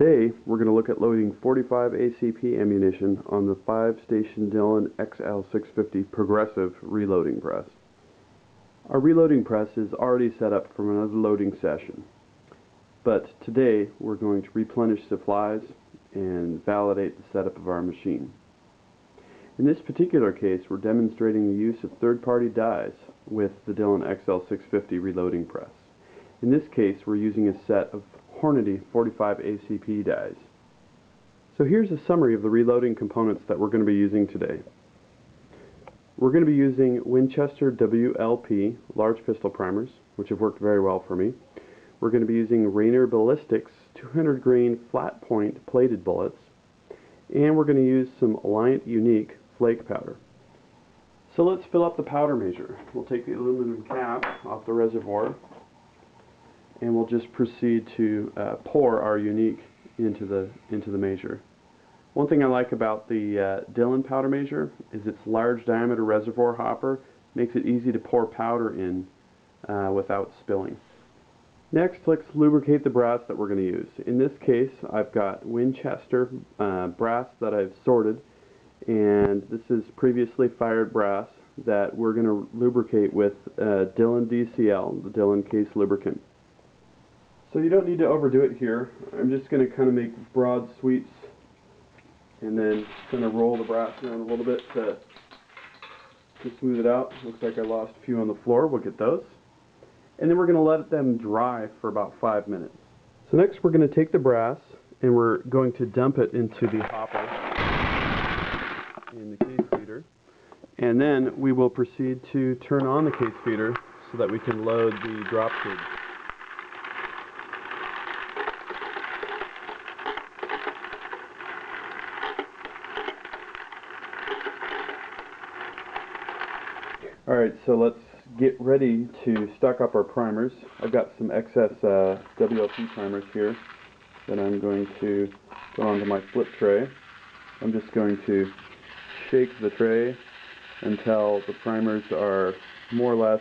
Today we're going to look at loading 45 ACP ammunition on the 5-station Dillon XL650 progressive reloading press. Our reloading press is already set up from another loading session, but today we're going to replenish supplies and validate the setup of our machine. In this particular case, we're demonstrating the use of third-party dies with the Dillon XL650 reloading press. In this case, we're using a set of Hornady 45 ACP dies. So here's a summary of the reloading components that we're going to be using today. We're going to be using Winchester WLP large pistol primers, which have worked very well for me. We're going to be using Rainier Ballistics 200 grain flat point plated bullets, and we're going to use some Alliant Unique flake powder. So let's fill up the powder measure. We'll take the aluminum cap off the reservoir, and we'll just proceed to pour our Unique into the measure. One thing I like about the Dillon powder measure is its large diameter reservoir hopper makes it easy to pour powder in without spilling. Next, let's lubricate the brass that we're going to use. In this case, I've got Winchester brass that I've sorted, and this is previously fired brass that we're going to lubricate with Dillon DCL, the Dillon case lubricant. So you don't need to overdo it here. I'm just going to kind of make broad sweeps and then kind of roll the brass around a little bit to smooth it out. Looks like I lost a few on the floor. We'll get those. And then we're going to let them dry for about 5 minutes. So next we're going to take the brass and we're going to dump it into the hopper in the case feeder. And then we will proceed to turn on the case feeder so that we can load the drop tube. Alright, so let's get ready to stock up our primers. I've got some excess WLP primers here that I'm going to put onto my flip tray. I'm just going to shake the tray until the primers are more or less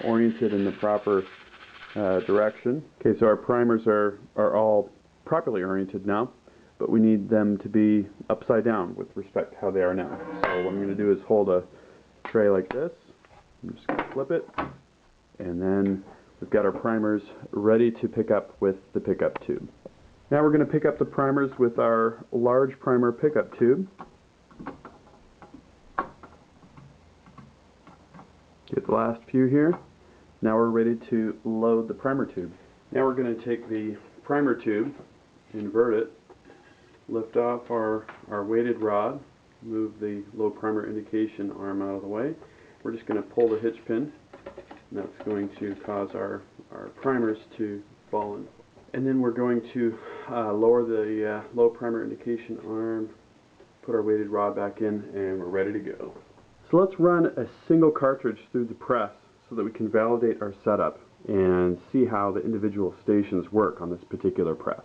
oriented in the proper direction. Okay, so our primers are all properly oriented now, but we need them to be upside down with respect to how they are now. So what I'm going to do is hold a tray like this. I'm just going to flip it, and then we've got our primers ready to pick up with the pickup tube. Now we're going to pick up the primers with our large primer pickup tube. Get the last few here. Now we're ready to load the primer tube. Now we're going to take the primer tube, invert it, lift off our weighted rod, move the low primer indication arm out of the way. We're just going to pull the hitch pin, and that's going to cause our primers to fall in. And then we're going to lower the low primer indication arm, put our weighted rod back in, and we're ready to go. So let's run a single cartridge through the press so that we can validate our setup and see how the individual stations work on this particular press.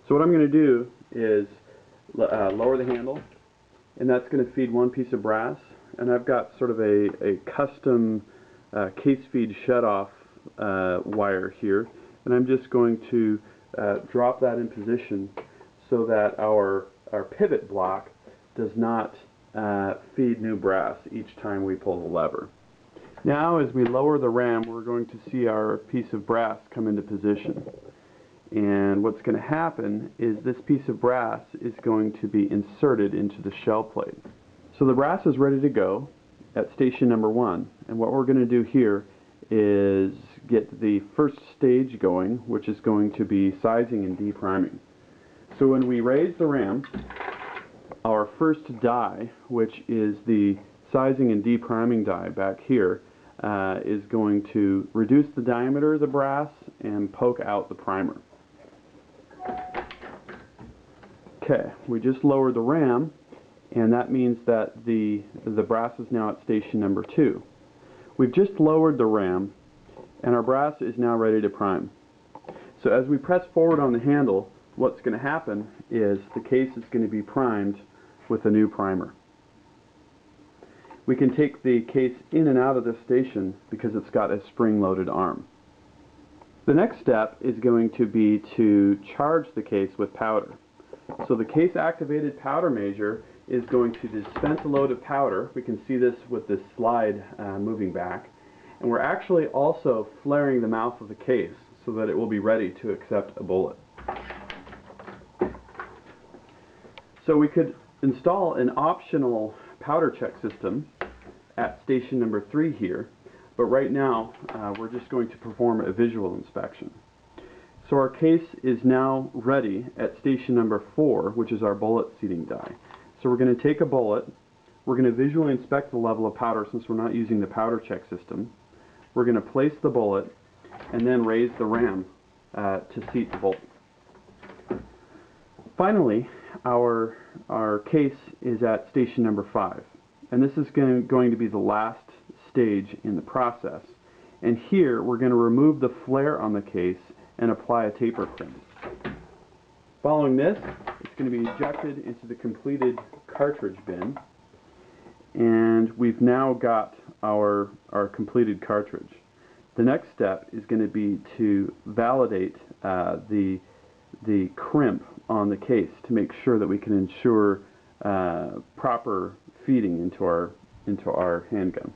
So what I'm going to do is lower the handle, and that's going to feed one piece of brass, and I've got sort of a custom case feed shutoff wire here, and I'm just going to drop that in position so that our pivot block does not feed new brass each time we pull the lever. Now as we lower the ram, we're going to see our piece of brass come into position. And what's going to happen is this piece of brass is going to be inserted into the shell plate. So the brass is ready to go at station number 1. And what we're going to do here is get the first stage going, which is going to be sizing and depriming. So when we raise the ram, our first die, which is the sizing and depriming die back here, is going to reduce the diameter of the brass and poke out the primer. Okay, we just lowered the ram, and that means that the brass is now at station number 2. We've just lowered the ram, and our brass is now ready to prime. So as we press forward on the handle, what's going to happen is the case is going to be primed with a new primer. We can take the case in and out of this station because it's got a spring-loaded arm. The next step is going to be to charge the case with powder. So the case activated powder measure is going to dispense a load of powder. We can see this with this slide moving back. And we're actually also flaring the mouth of the case so that it will be ready to accept a bullet. So we could install an optional powder check system at station number 3 here, but right now we're just going to perform a visual inspection. So our case is now ready at station number 4, which is our bullet seating die. So we're going to take a bullet, we're going to visually inspect the level of powder since we're not using the powder check system. We're going to place the bullet and then raise the ram to seat the bullet. Finally, our case is at station number 5, and this is going to be the last stage in the process. And here we're going to remove the flare on the case and apply a taper crimp. Following this, it's going to be ejected into the completed cartridge bin, and we've now got our completed cartridge. The next step is going to be to validate the crimp on the case to make sure that we can ensure proper feeding into our handgun.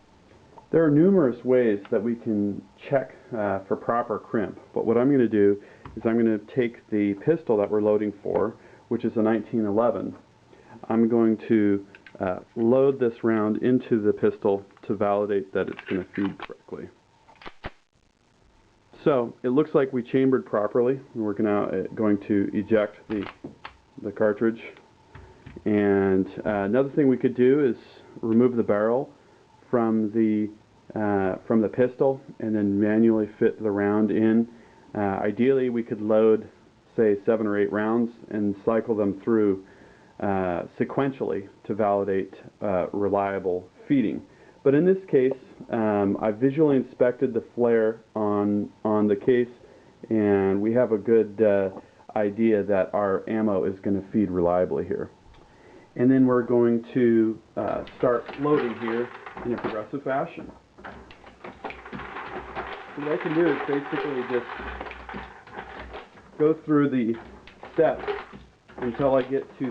There are numerous ways that we can check for proper crimp, but what I'm going to do is I'm going to take the pistol that we're loading for, which is a 1911. I'm going to load this round into the pistol to validate that it's going to feed correctly. So it looks like we chambered properly, and we're now going to eject the cartridge. And another thing we could do is remove the barrel from the pistol and then manually fit the round in. Ideally, we could load, say, 7 or 8 rounds and cycle them through sequentially to validate reliable feeding. But in this case, I visually inspected the flare on the case, and we have a good idea that our ammo is going to feed reliably here. And then we're going to start loading here in a progressive fashion. So what I can do is basically just go through the steps until I get to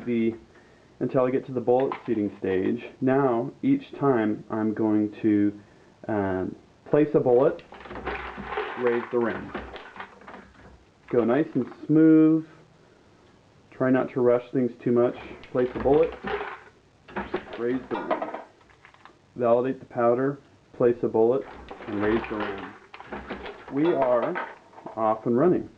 the bullet seating stage. Now, each time I'm going to place a bullet, raise the rim. Go nice and smooth. Try not to rush things too much. Place the bullet, raise the rim. Validate the powder, place a bullet, and raise the rim. We are off and running.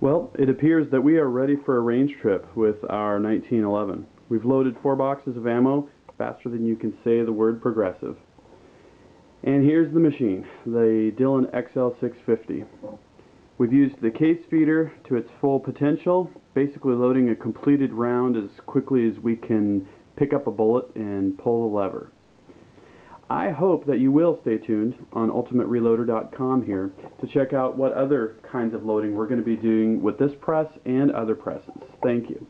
Well, it appears that we are ready for a range trip with our 1911. We've loaded 4 boxes of ammo faster than you can say the word progressive. And here's the machine, the Dillon XL650. We've used the case feeder to its full potential, basically loading a completed round as quickly as we can pick up a bullet and pull the lever. I hope that you will stay tuned on UltimateReloader.com here to check out what other kinds of loading we're going to be doing with this press and other presses. Thank you.